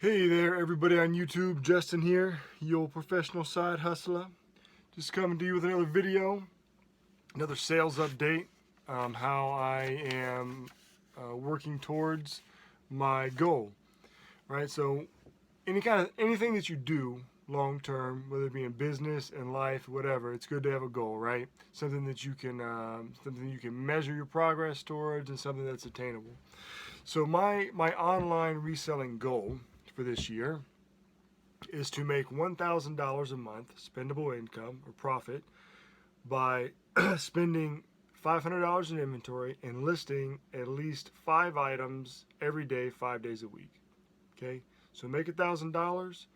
Hey there, everybody on YouTube. Justin here, your professional side hustler. Just coming to you with another video, another sales update on how I am working towards my goal. Right. So, anything that you do long term, whether it be in business, in life, whatever, it's good to have a goal, right? Something that you can measure your progress towards, and something that's attainable. So my online reselling goal for this year is to make $1,000 a month spendable income or profit by spending $500 in inventory and listing at least 5 items every day, 5 days a week. Okay, so make $1,000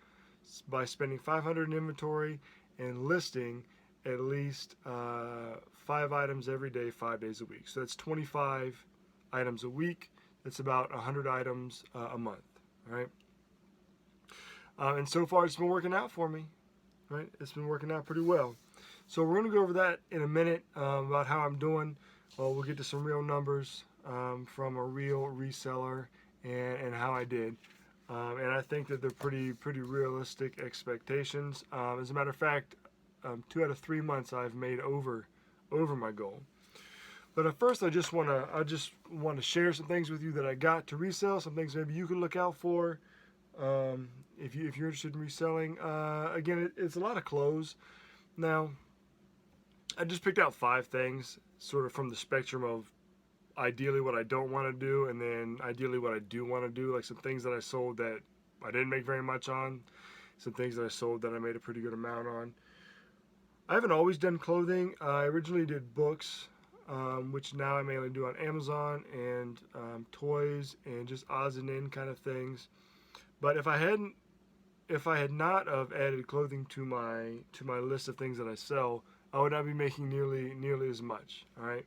by spending 500 in inventory and listing at least 5 items every day, 5 days a week. So that's 25 items a week. That's about 100 items a month, right? And so far, it's been working out for me, right? It's been working out pretty well. So we're going to go over that in a minute about how I'm doing. We'll get to some real numbers from a real reseller and how I did. And I think that they're pretty realistic expectations. As a matter of fact, 2 out of 3 months I've made over my goal. But at first, I just want to share some things with you that I got to resell. Some things maybe you can look out for if you're interested in reselling. Again, it's a lot of clothes. Now, I just picked out 5 things, sort of from the spectrum of ideally what I don't want to do, and then ideally what I do want to do. Like some things that I sold that I didn't make very much on, some things that I sold that I made a pretty good amount on. I haven't always done clothing. I originally did books. Which now I mainly do on Amazon, and toys and just odds and end kind of things. But if I had not have added clothing to my list of things that I sell, I would not be making nearly as much. All right.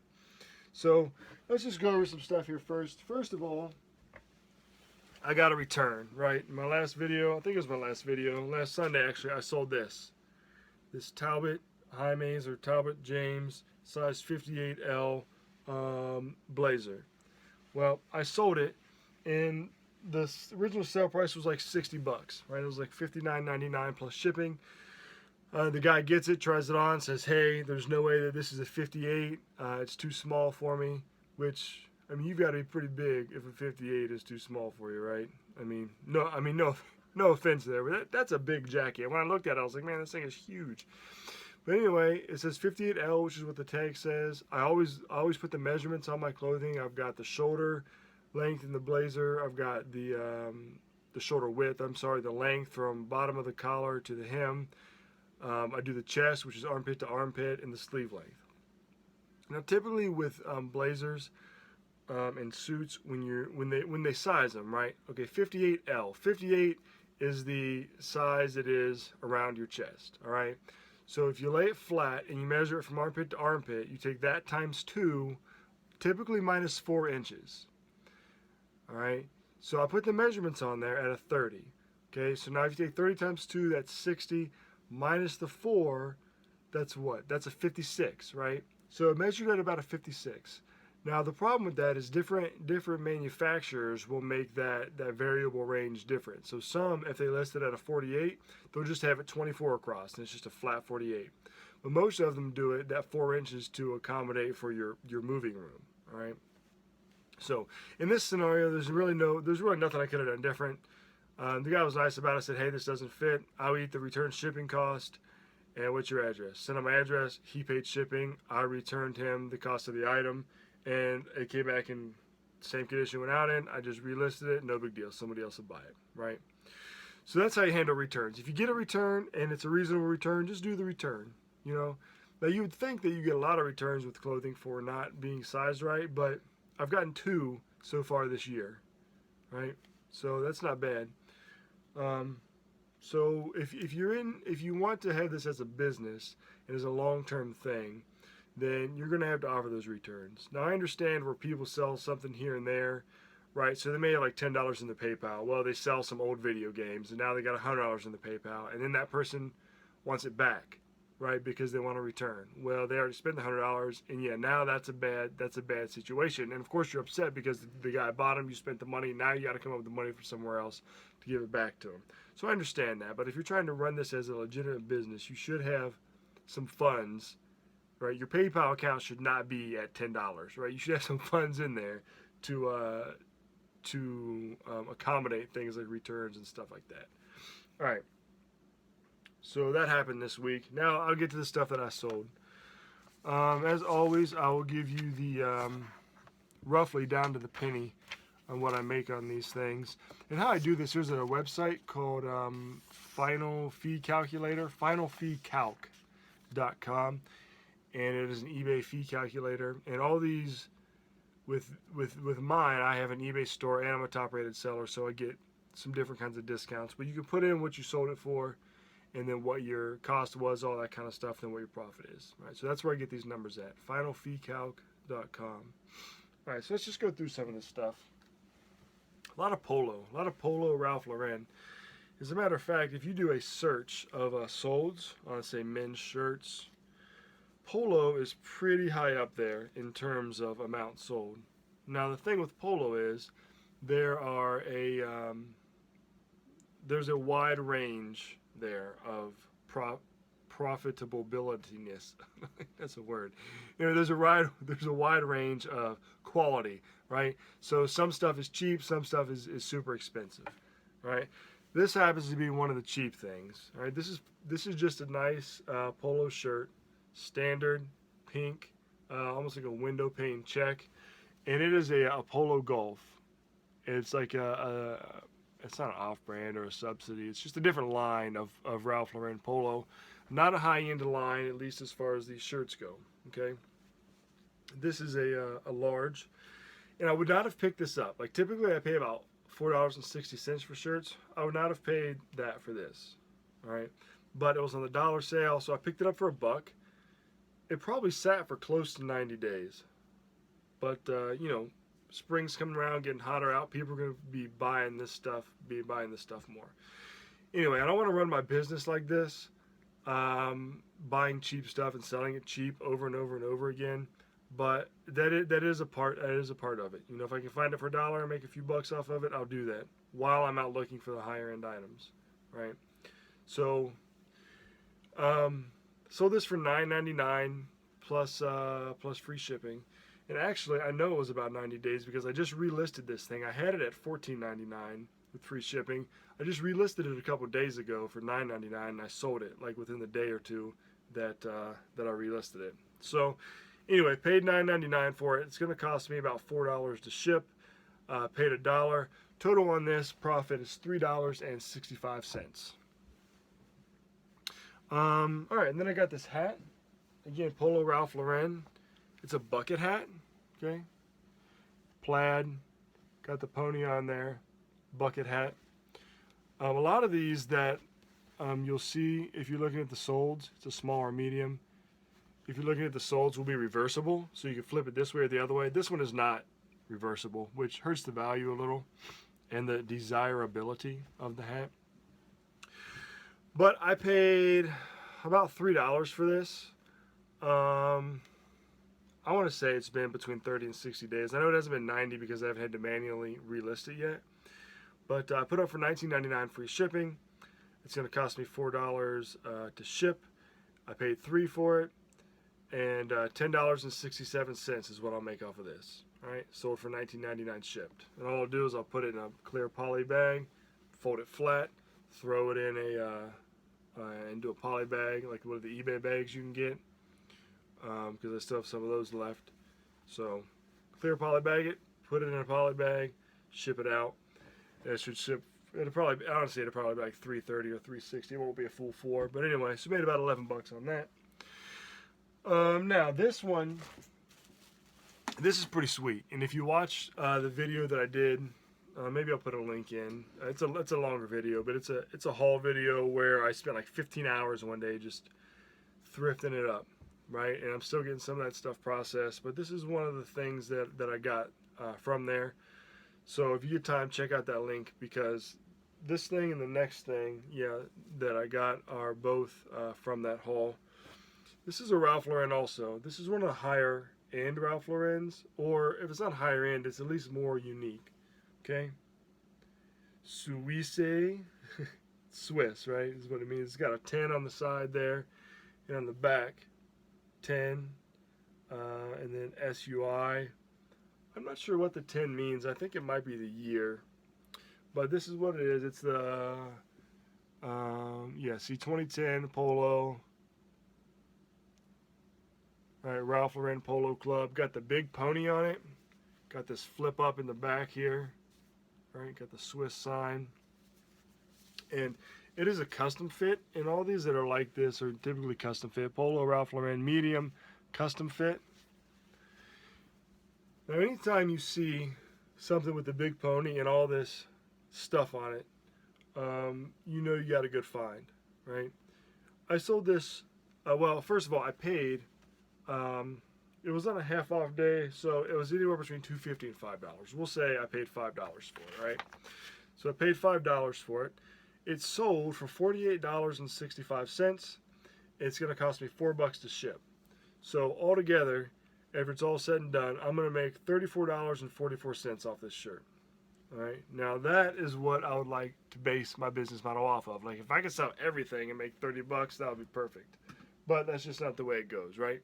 So let's just go over some stuff here first. First of all, I got a return. Right. In my last video, I think it was my last video, last Sunday actually, I sold this Talbot Jaimes or Talbot James size 58L blazer. Well, I sold it, and the original sale price was like $60, right? It was like $59.99 plus shipping. The guy gets it, tries it on, says, "Hey, there's no way that this is a 58. It's too small for me." Which, I mean, you've got to be pretty big if a 58 is too small for you, right? No offense there, but that's a big jacket. When I looked at it, I was like, man, this thing is huge. But anyway, it says 58L, which is what the tag says. I always put the measurements on my clothing. I've got the shoulder length in the blazer. I've got the shoulder width. The length from bottom of the collar to the hem. I do the chest, which is armpit to armpit, and the sleeve length. Now, typically with blazers and suits, when they size them, right? Okay, 58L. 58 is the size it is around your chest. All right. So if you lay it flat and you measure it from armpit to armpit, you take that times 2, typically minus 4 inches. All right. So I put the measurements on there at a 30. Okay. So now if you take 30 times 2, that's 60, minus the 4, that's what? That's a 56, right? So it measured at about a 56. Now the problem with that is different manufacturers will make that variable range different. So some, if they list it at a 48, they'll just have it 24 across, and it's just a flat 48. But most of them do it that 4 inches to accommodate for your moving room. All right. So in this scenario, there's really nothing I could have done different. The guy was nice about it. Said, "Hey, this doesn't fit. I'll eat the return shipping cost. And what's your address?" Sent him my address. He paid shipping. I returned him the cost of the item. And it came back in the same condition it went out in. I just relisted it. No big deal. Somebody else will buy it, right? So that's how you handle returns. If you get a return and it's a reasonable return, just do the return. You know, now you would think that you get a lot of returns with clothing for not being sized right, but I've gotten 2 so far this year, right? So that's not bad. So if you want to have this as a business and as a long-term thing, then you're going to have to offer those returns. Now, I understand where people sell something here and there, right? So they may have like $10 in the PayPal. Well, they sell some old video games, and now they got $100 in the PayPal, and then that person wants it back. right? Because they want to return. Well, they already spent the $100, and yeah, now that's a bad situation. And of course, you're upset because the guy bought them. You spent the money. Now you got to come up with the money from somewhere else to give it back to him. So I understand that. But if you're trying to run this as a legitimate business, you should have some funds, right? Your PayPal account should not be at $10, right? You should have some funds in there to accommodate things like returns and stuff like that. All right. So that happened this week. Now I'll get to the stuff that I sold. As always, I will give you the roughly down to the penny on what I make on these things. And how I do this, there's a website called Final Fee Calculator, finalfeecalc.com, and it is an eBay fee calculator. And all these, with mine, I have an eBay store and I'm a top rated seller, so I get some different kinds of discounts. But you can put in what you sold it for, and then what your cost was, all that kind of stuff, then what your profit is, right? So that's where I get these numbers at, finalfeecalc.com. All right, so let's just go through some of this stuff. A lot of polo, Ralph Lauren. As a matter of fact, if you do a search of solds on, say, men's shirts, polo is pretty high up there in terms of amount sold. Now, the thing with polo is there's a wide range there of profitabilityness. That's a word. There's a wide range of quality, right? So some stuff is cheap, some stuff is super expensive, right? This happens to be one of the cheap things, right? This is just a nice polo shirt, standard pink, almost like a window pane check, and it is a polo golf. It's like it's not an off-brand or a subsidy. It's just a different line of Ralph Lauren polo. Not a high-end line, at least as far as these shirts go, okay? This is a large, and I would not have picked this up. Like, typically I pay about $4.60 for shirts. I would not have paid that for this, all right? But it was on the dollar sale, so I picked it up for $1. It probably sat for close to 90 days. But, spring's coming around, getting hotter out. People are going to be buying this stuff more. Anyway, I don't want to run my business like this, buying cheap stuff and selling it cheap over and over and over again. But that is a part of it. If I can find it for $1 and make a few bucks off of it, I'll do that while I'm out looking for the higher end items, right? So, sold this for $9.99 plus free shipping. And actually, I know it was about 90 days because I just relisted this thing. I had it at $14.99 with free shipping. I just relisted it a couple of days ago for $9.99, and I sold it like within the day or two that I relisted it. So anyway, paid $9.99 for it. It's going to cost me about $4 to ship. Paid $1. Total on this profit is $3.65. All right, and then I got this hat. Again, Polo Ralph Lauren. It's a bucket hat, okay? Plaid, got the pony on there, bucket hat. A lot of these that you'll see if you're looking at the solds, it's a small or medium. If you're looking at the solds, will be reversible, so you can flip it this way or the other way. This one is not reversible, which hurts the value a little and the desirability of the hat. But I paid about $3 for this. I want to say it's been between 30 and 60 days. I know it hasn't been 90 because I've had to manually relist it yet. But I put up for $19.99 free shipping. It's going to cost me $4 to ship. I paid $3 for it. And $10.67 is what I'll make off of this. All right, sold for $19.99 shipped. And all I'll do is I'll put it in a clear poly bag, fold it flat, throw it in into a poly bag, like one of the eBay bags you can get. Because I still have some of those left. So clear poly bag it, put it in a poly bag, ship it out. And it should ship. It'll probably be like $3.30 or $3.60. It won't be a full $4. But anyway, so made about $11 on that. Now this one, this is pretty sweet. And if you watch the video that I did, maybe I'll put a link in. It's a longer video, but it's a haul video where I spent like 15 hours one day just thrifting it up. Right, and I'm still getting some of that stuff processed, but this is one of the things that I got from there. So if you get time, check out that link, because this thing and the next thing, that I got are both from that haul. This is a Ralph Lauren also. This is one of the higher end Ralph Lauren's, or if it's not higher end, it's at least more unique. Okay? Suisse, Swiss, right? Is what it means. It's got a 10 on the side there, and on the back, 10, and then SUI. I'm not sure what the 10 means. I think it might be the year, but this is what it is. It's the yeah, see, 2010 Polo. All right, Ralph Lauren Polo Club. Got the big pony on it. Got this flip up in the back here. All right, got the Swiss sign. And it is a custom fit, and all these that are like this are typically custom fit. Polo, Ralph Lauren, medium, custom fit. Now, anytime you see something with the big pony and all this stuff on it, you know you got a good find, right? I sold this, well, first of all, I paid, it was on a half off day, so it was anywhere between $2.50 and $5. We'll say I paid $5 for it, right? So I paid $5 for it. It's sold for $48.65. It's going to cost me $4 to ship. So altogether, after it's all said and done, I'm going to make $34.44 off this shirt. All right. Now that is what I would like to base my business model off of. Like if I could sell everything and make $30, that would be perfect. But that's just not the way it goes, right?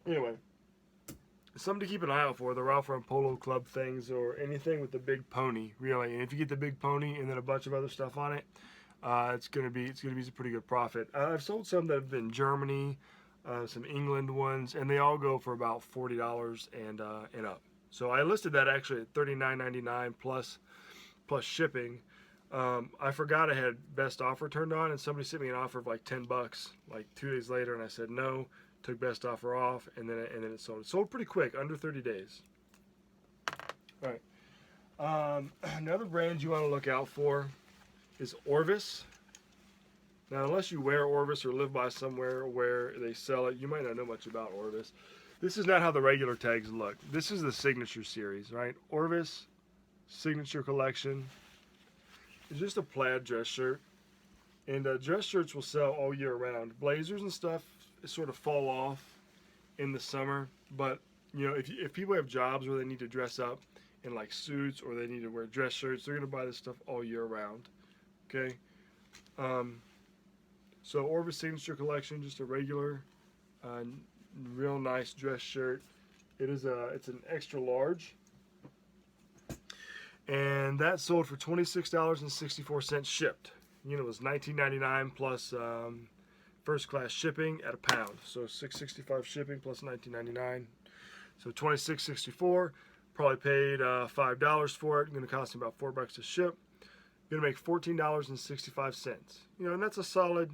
Anyway, something to keep an eye out for, the Ralph Lauren Polo Club things or anything with the big pony, really. And if you get the big pony and then a bunch of other stuff on it, it's gonna be some pretty good profit. I've sold some that have been Germany, some England ones, and they all go for about $40 and up. So I listed that actually at $39.99 plus shipping. I forgot I had best offer turned on, and somebody sent me an offer of like $10 like 2 days later, and I said no. Took best offer off, and then it sold. It sold pretty quick, under 30 days. All right. Another brand you want to look out for is Orvis. Now, unless you wear Orvis or live by somewhere where they sell it, you might not know much about Orvis. This is not how the regular tags look. This is the Signature series, right? Orvis Signature Collection. It's just a plaid dress shirt. And dress shirts will sell all year round. Blazers and stuff sort of fall off in the summer. But, you know, if people have jobs where they need to dress up in like suits or they need to wear dress shirts, they're going to buy this stuff all year round. Okay? So Orvis Signature Collection, just a regular, real nice dress shirt. It's an extra large. And that sold for $26.64 shipped. You know, it was $19.99 plus first class shipping at a pound. So $6.65 shipping plus $19.99. So $26.64. Probably paid $5 for it. Going to cost me about $4 to ship. Going to make $14.65. You know, and that's a solid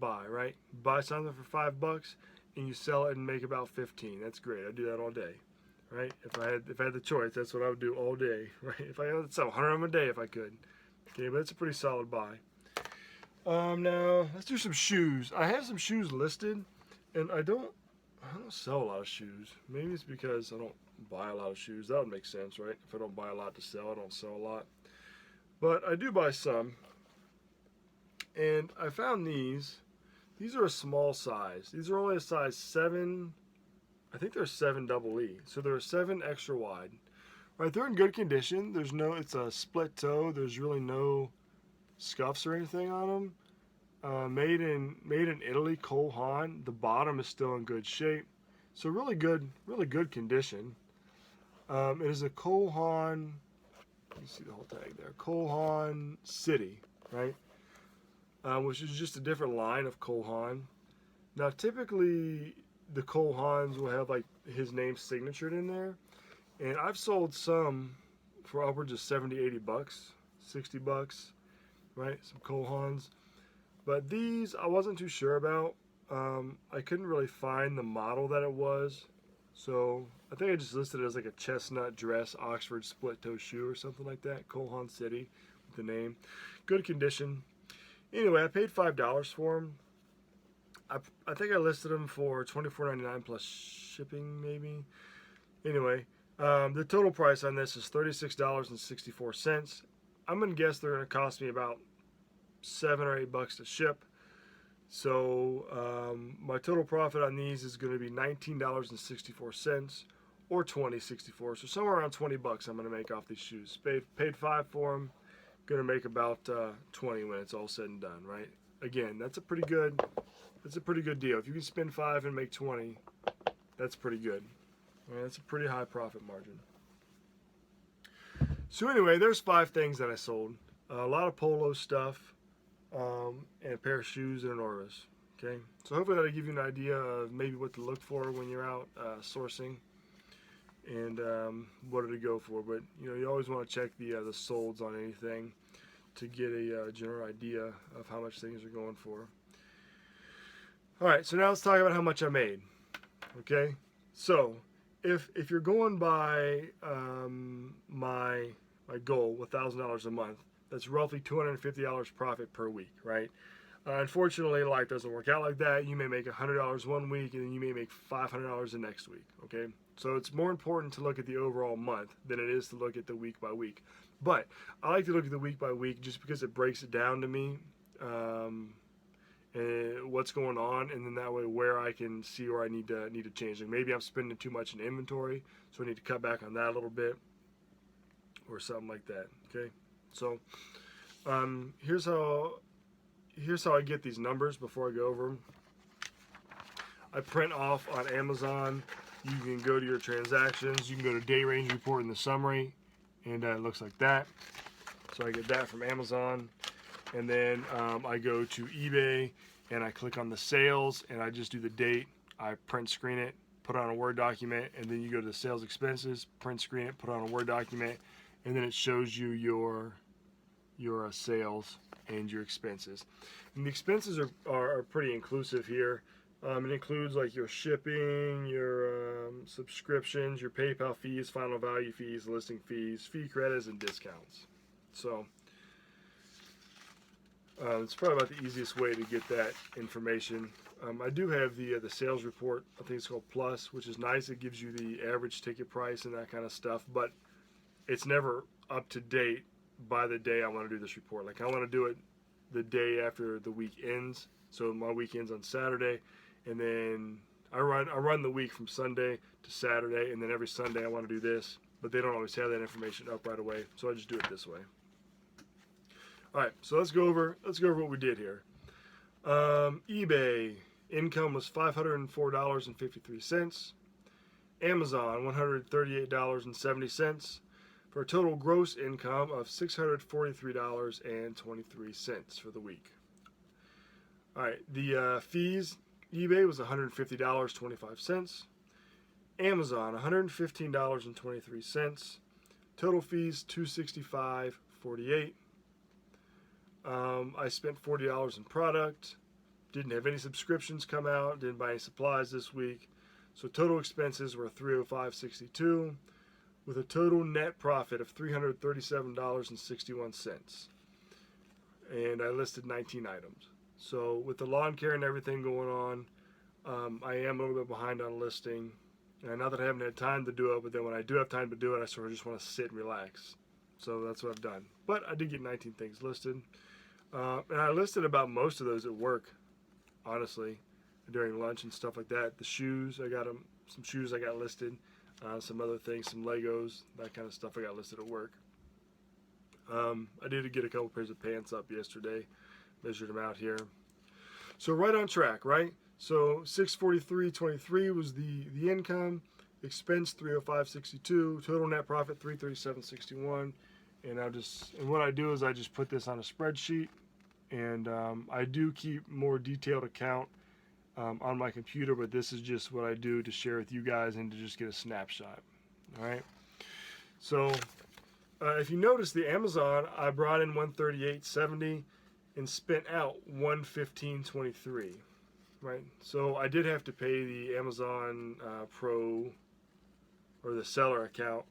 buy, right? Buy something for $5 and you sell it and make about 15. That's great. I do that all day, right? If I had the choice, that's what I would do all day, right? If I had to sell 100 of them a day, if I could. Okay, but it's a pretty solid buy. Now let's do some shoes. I have some shoes listed, and I don't sell a lot of shoes. Maybe it's because I don't buy a lot of shoes. That would make sense, right? If I don't buy a lot to sell, I don't sell a lot. But I do buy some. And I found these. These are a small size. These are only a size 7. I think they're 7 double E. So they're a 7 extra wide. Right, they're in good condition. It's a split toe. There's really no scuffs or anything on them. Made in Italy, Cole Haan. The bottom is still in good shape. So really good condition. It is a Cole Haan. You see the whole tag there. Cole Haan City, right? Which is just a different line of Cole Haan. Now, typically, the Cole Haans will have like his name signatured in there. And I've sold some for upwards of $70, $80, $60, right? Some Cole Haans. But these, I wasn't too sure about. I couldn't really find the model that it was. So I think I just listed it as like a chestnut dress Oxford split toe shoe or something like that. Cole Haan City with the name. Good condition. Anyway, I paid $5 for them. I think I listed them for $24.99 plus shipping maybe. Anyway, the total price on this is $36.64. I'm going to guess they're going to cost me about $7 or $8 to ship. So my total profit on these is going to be $19.64 or $20.64. So somewhere around 20 bucks I'm going to make off these shoes. Paid $5 for them. Going to make about 20 when it's all said and done, right? Again, that's a pretty good deal. If you can spend 5 and make 20, that's pretty good. I mean, that's a pretty high profit margin. So anyway, there's 5 things that I sold. A lot of polo stuff, and a pair of shoes and an Orvis. Okay, so hopefully that'll give you an idea of maybe what to look for when you're out sourcing, and what to go for. But you know, you always want to check the solds on anything to get a general idea of how much things are going for. All right, so now let's talk about how much I made. Okay, so if you're going by my goal, $1,000 a month, that's roughly $250 profit per week, right? Unfortunately, life doesn't work out like that. You may make $100 one week, and then you may make $500 the next week, okay? So it's more important to look at the overall month than it is to look at the week by week. But I like to look at the week by week just because it breaks it down to me, and what's going on, and then that way where I can see where I need to change. Like maybe I'm spending too much in inventory, so I need to cut back on that a little bit, or something like that. Okay, so here's how I get these numbers before I go over them. I print off on Amazon. You can go to your transactions. You can go to day range report in the summary, and it looks like that. So I get that from Amazon. And then I go to eBay and I click on the sales and I just do the date. I print screen it, put it on a Word document, and then you go to the sales expenses, print screen it, put it on a Word document, and then it shows you your sales and your expenses. And the expenses are pretty inclusive here. It includes like your shipping, your subscriptions, your PayPal fees, final value fees, listing fees, fee credits, and discounts. So it's probably about the easiest way to get that information. I do have the sales report. I think it's called Plus, which is nice. It gives you the average ticket price and that kind of stuff, but it's never up to date by the day I want to do this report. Like I want to do it the day after the week ends. So my week ends on Saturday, and then I run the week from Sunday to Saturday, and then every Sunday I want to do this, but they don't always have that information up right away, so I just do it this way. All right, so let's go over what we did here. eBay income was $504.53. Amazon $138.70 for a total gross income of $643.23 for the week. All right, the fees, eBay was $150.25. Amazon $115.23. Total fees $265.48. I spent $40 in product. Didn't have any subscriptions come out. Didn't buy any supplies this week. So total expenses were $305.62 with a total net profit of $337.61. And I listed 19 items. So with the lawn care and everything going on, I am a little bit behind on listing. And not that I haven't had time to do it, but then when I do have time to do it, I sort of just want to sit and relax. So that's what I've done. But I did get 19 things listed. And I listed about most of those at work, honestly, during lunch and stuff like that. The shoes, I got some shoes I got listed. Some other things, some Legos, that kind of stuff I got listed at work. I did get a couple pairs of pants up yesterday. Measured them out here. So right on track, right? So $643.23 was the income. Expense $305.62. Total net profit $337.61. And what I do is I just put this on a spreadsheet, and I do keep more detailed account on my computer, but this is just what I do to share with you guys and to just get a snapshot. All right. So if you notice, the Amazon, I brought in $138.70 and spent out $115.23. Right. So I did have to pay the Amazon Pro, or the seller account.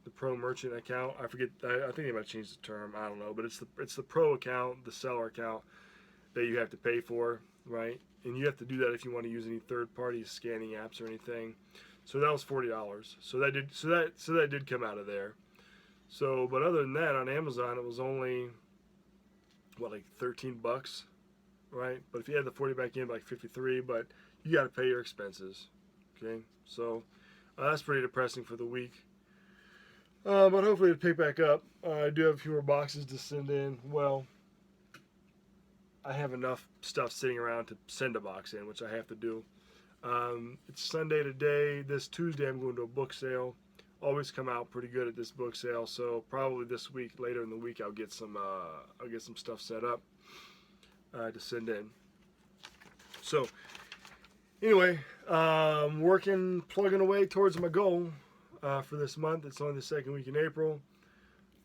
The Pro merchant account. I forget. I think they might change the term. I don't know, but it's the Pro account, the seller account that you have to pay for, right? And you have to do that if you want to use any third-party scanning apps or anything. So that was $40. So that did come out of there. So, but other than that, on Amazon, it was only like $13 right? But if you add the 40 back in, like 53, but you got to pay your expenses, okay? So that's pretty depressing for the week. But hopefully it'll pick back up. I do have fewer boxes to send in. Well, I have enough stuff sitting around to send a box in, which I have to do. It's Sunday today. This Tuesday I'm going to a book sale. Always come out pretty good at this book sale, so probably this week, later in the week, I'll get some stuff set up to send in. So anyway, working, plugging away towards my goal for this month. It's only the second week in April.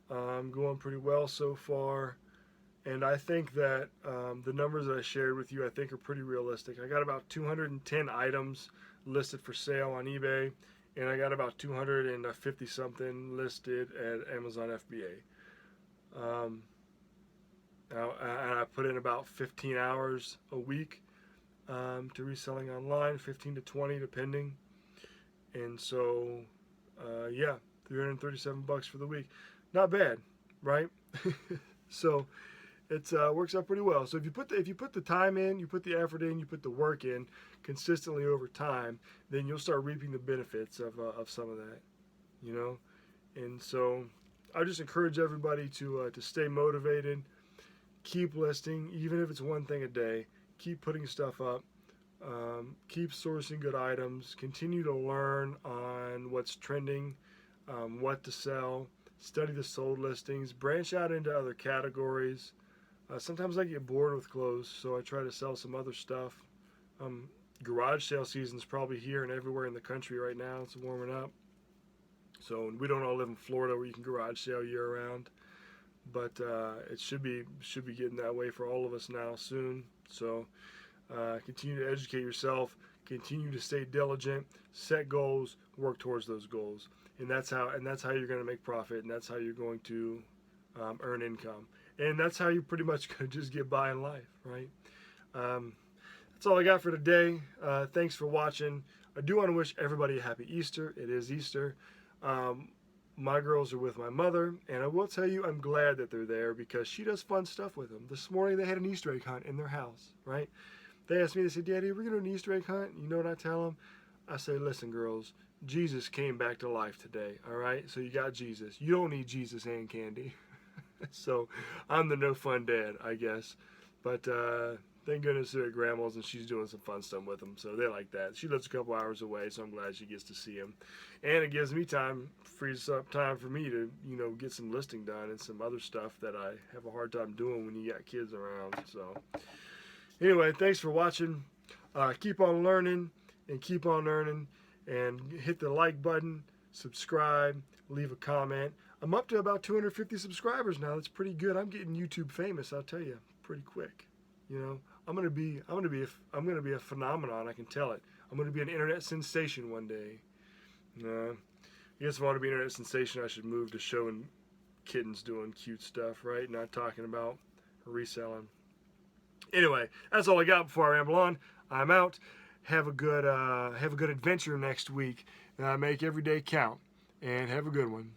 I'm going pretty well so far, and I think that the numbers that I shared with you, I think, are pretty realistic. I got about 210 items listed for sale on eBay, and I got about 250 something listed at Amazon FBA. And I put in about 15 hours a week to reselling online, 15 to 20 depending. And so, yeah, 337 bucks for the week. Not bad, right? So it works out pretty well. So if you put the time in, you put the effort in, you put the work in consistently over time, then you'll start reaping the benefits of some of that, you know. And so I just encourage everybody to stay motivated, keep listing, even if it's one thing a day. Keep putting stuff up, keep sourcing good items, continue to learn on what's trending, what to sell, study the sold listings, branch out into other categories. Sometimes I get bored with clothes, so I try to sell some other stuff. Garage sale season's probably here and everywhere in the country right now. It's warming up. So we don't all live in Florida where you can garage sale year round, but it should be getting that way for all of us now soon. So continue to educate yourself, continue to stay diligent, set goals, work towards those goals, and that's how you're going to make profit, and that's how you're going to earn income, and that's how you pretty much just get by in life, right? That's all I got for today. Thanks for watching. I do want to wish everybody a happy Easter. It is Easter. My girls are with my mother, and I will tell you, I'm glad that they're there because she does fun stuff with them. This morning they had an Easter egg hunt in their house, right? They asked me, they said, "Daddy, we're going to do an Easter egg hunt." You know what I tell them? I say, "Listen, girls, Jesus came back to life today, all right? So you got Jesus. You don't need Jesus and candy." So I'm the no fun dad, I guess. But thank goodness they're at Grandma's and she's doing some fun stuff with them. So they like that. She lives a couple hours away, so I'm glad she gets to see him. And it gives me time, frees up time for me to, you know, get some listing done and some other stuff that I have a hard time doing when you got kids around. So anyway, thanks for watching. Keep on learning and keep on earning, and hit the like button, subscribe, leave a comment. I'm up to about 250 subscribers now. That's pretty good. I'm getting YouTube famous, I'll tell you, pretty quick. You know, I'm gonna be a phenomenon. I can tell it. I'm gonna be an internet sensation one day. I guess if I want to be an internet sensation, I should move to showing kittens doing cute stuff, right? Not talking about reselling. Anyway, that's all I got before I ramble on. I'm out. Have a good adventure next week. Make every day count, and have a good one.